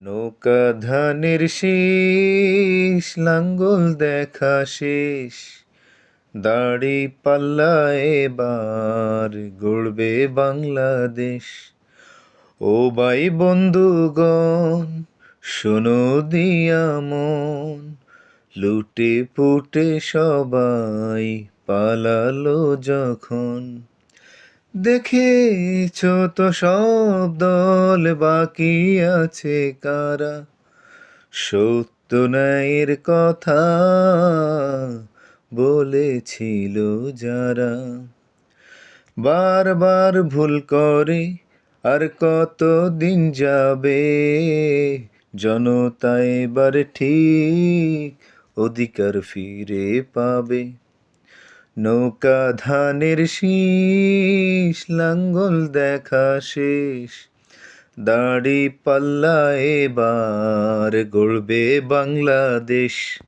নৌকা ধানের শীষ লাঙ্গল দেখা শেষ, দাড়ি পাল্লা এবার গড়বে বাংলাদেশ। ও ভাই বন্ধুগণ, শোনো দিয়া মন, লুটে পুটে সবাই পালালো যখন। দেখেছ তো সব দল, বাকি আছে কারা? সত্য ন্যায়ের কথা বলেছিল যারা। বারবার ভুল করে আর কতদিন যাবে, জনতা এবার ঠিক অধিকার ফিরে পাবে। নৌকা ধানের শীষ লাঙ্গল দেখা শেষ, দাড়ি পাল্লা এবার গড়বে বাংলাদেশ।